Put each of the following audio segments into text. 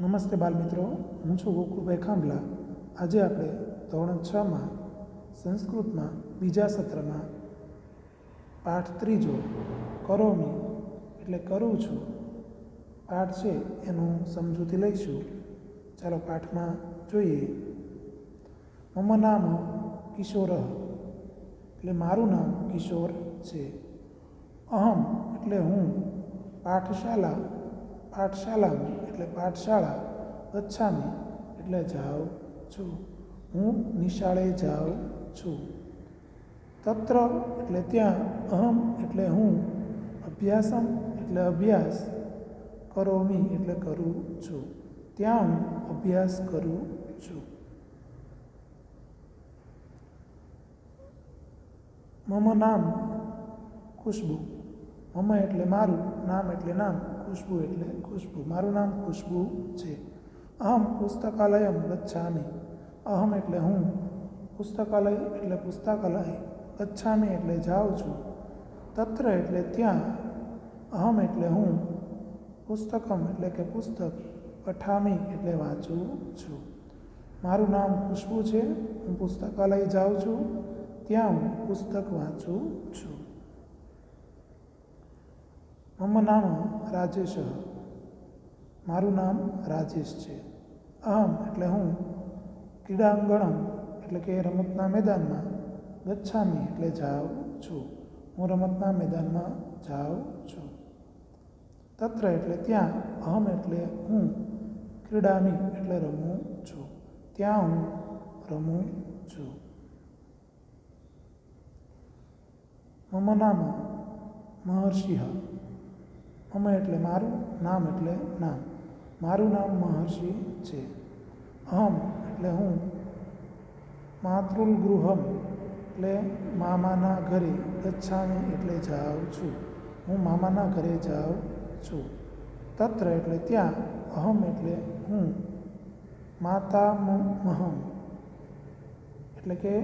નમસ્તે બાલમિત્રો, હું છું ગોકુળભાઈ ખાંભલા. આજે આપણે ધોરણ 6માં સંસ્કૃતમાં બીજા સત્રમાં પાઠ 3 કરોમી એટલે કરું છું પાઠ છે એનું સમજૂતી લઈશું. ચાલો પાઠમાં જોઈએ. મમ નામ કિશોર એટલે મારું નામ કિશોર છે. અહમ એટલે હું, પાઠશાલા એટલે પાઠશાળા, ગચ્છામિ એટલે જાઉં છું, હું નિશાળે જાઉં છું. તત્ર એટલે ત્યાં, અહમ એટલે હું, અભ્યાસમ એટલે અભ્યાસ, કરોમી એટલે કરું છું, ત્યાં હું અભ્યાસ કરું છું. મમ નામ ખુશ્બુ. મમ એટલે મારું, નામ એટલે નામ, ખુશ્બુ એટલે ખુશ્બુ. મારું નામ ખુશ્બુ છે. અહમ પુસ્તકાલયમ ગચ્છામિ. અહમ એટલે હું, પુસ્તકાલય એટલે પુસ્તકાલય, ગચ્છામિ એટલે જાઉં છું, તત્ર એટલે ત્યાં, અહમ એટલે હું, પુસ્તકમ એટલે કે પુસ્તક, પઠામિ એટલે વાંચું છું. મારું નામ ખુશ્બુ છે, હું પુસ્તકાલય જાઉં છું, ત્યાં હું પુસ્તક વાંચું છું. મમ નામ રાજેશ. મારું નામ રાજેશ છે. અહમ એટલે હું, ક્રીડાંગણમ એટલે કે રમતના મેદાનમાં, ગચ્છામિ એટલે જાઉં છું, હું રમતના મેદાનમાં જાઉં છું. તત્ર એટલે ત્યાં, અહમ એટલે હું, ક્રીડામિ એટલે રમું છું, ત્યાં હું રમું છું. મમ નામ મહર્ષિ. મમ એટલે મારું, નામ એટલે નામ, મારું નામ મહર્ષિ છે. અહમ એટલે હું, માતૃગૃહમ એટલે મામાના ઘરે, ગચ્છામિ એટલે જાઉં છું, હું મામાના ઘરે જાઉં છું. તત્ર એટલે ત્યાં, અહમ એટલે હું, માતામહમ એટલે કે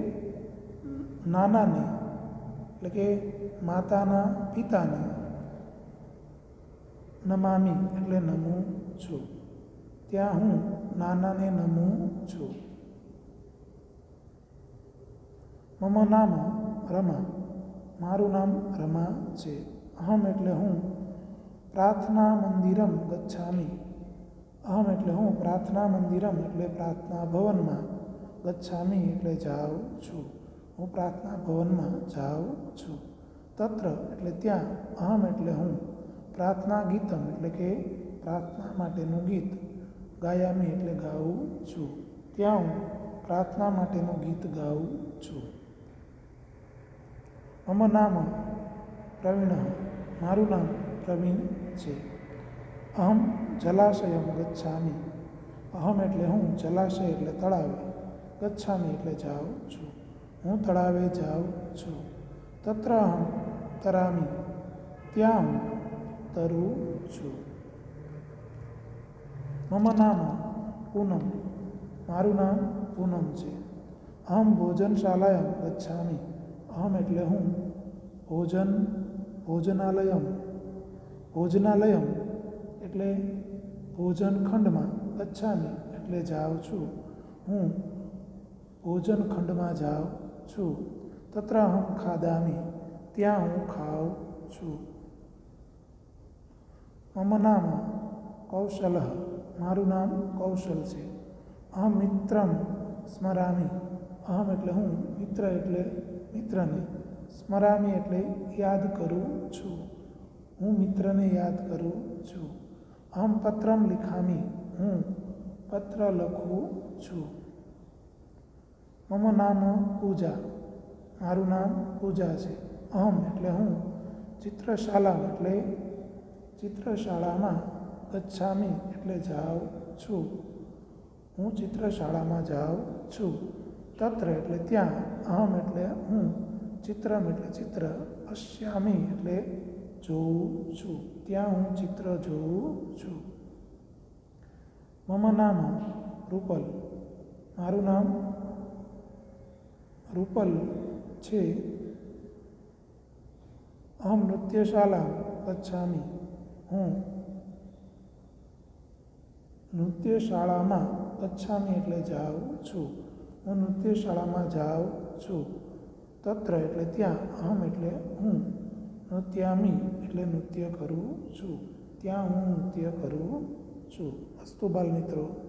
નાનાને એટલે કે માતાના પિતાને, નમામી એટલે નમું છું, ત્યાં હું નાનાને નમું છું. મમ નામ રમા. મારું નામ રમા છે. અહમ એટલે હું, પ્રાર્થના મંદિરમ ગચ્છામિ. અહમ એટલે હું, પ્રાર્થના મંદિરમ એટલે પ્રાર્થના ભવનમાં, ગચ્છામિ એટલે જાઉં છું, હું પ્રાર્થના ભવનમાં જાઉં છું. તત્ર એટલે ત્યાં, અહમ એટલે હું, પ્રાર્થના ગીતમ એટલે કે પ્રાર્થના માટેનું ગીત, ગાયામિ એટલે ગાઉં છું, ત્યાં હું પ્રાર્થના માટેનું ગીત ગાઉં છું. મમ નામ પ્રવીણ. મારું નામ પ્રવીણ છે. અહમ જલાશયમ ગચ્છામિ. અહમ એટલે હું, જલાશય એટલે તળાવે, ગચ્છામિ એટલે જાઉં છું, હું તળાવે જાઉં છું. તત્ર અહમ તરામિ. ત્યાં હું તરું છું. મમ નામ પૂનમ. મારું નામ પૂનમ છે. અહમ ભોજનશાલાયમ ગચ્છામિ. અહમ એટલે હું, ભોજનાલયમ એટલે ભોજનખંડમાં, ગચ્છામિ એટલે જાઉં છું, હું ભોજનખંડમાં જાઉં છું. તત્ર અહમ ખાદામિ. ત્યાં હું ખાઉં છું. મમ નામ કૌશલ. મારું નામ કૌશલ છે. અહમ મિત્રમ સ્મરામિ. અહમ એટલે હું, મિત્ર એટલે મિત્રને, સ્મરામિ એટલે યાદ કરું છું, હું મિત્રને યાદ કરું છું. અહમ પત્રમ લિખામિ. હું પત્ર લખું છું. મમ નામ પૂજા. મારું નામ પૂજા છે. અહમ એટલે હું, ચિત્રશાળામાં, ગચ્છામિ એટલે જાઉં છું, હું ચિત્રશાળામાં જાઉં છું. તત્ર એટલે ત્યાં, અહમ એટલે હું, ચિત્રમ એટલે ચિત્ર, પશ્યામિ એટલે જોઉં છું, ત્યાં હું ચિત્ર જોઉં છું. મમ નામ રૂપલ. મારું નામ રૂપલ છે. અહમ નૃત્યશાલા ગચ્છામિ. હું નૃત્ય શાળામાં ગચ્છામી એટલે જાઉં છું. હું નૃત્ય શાળામાં જાઉં છું. તત્ર એટલે ત્યાં, અહમ એટલે હું, નૃત્યામી એટલે નૃત્ય કરું છું. ત્યાં હું નૃત્ય કરું છું. અસ્તુ બાલ મિત્રો.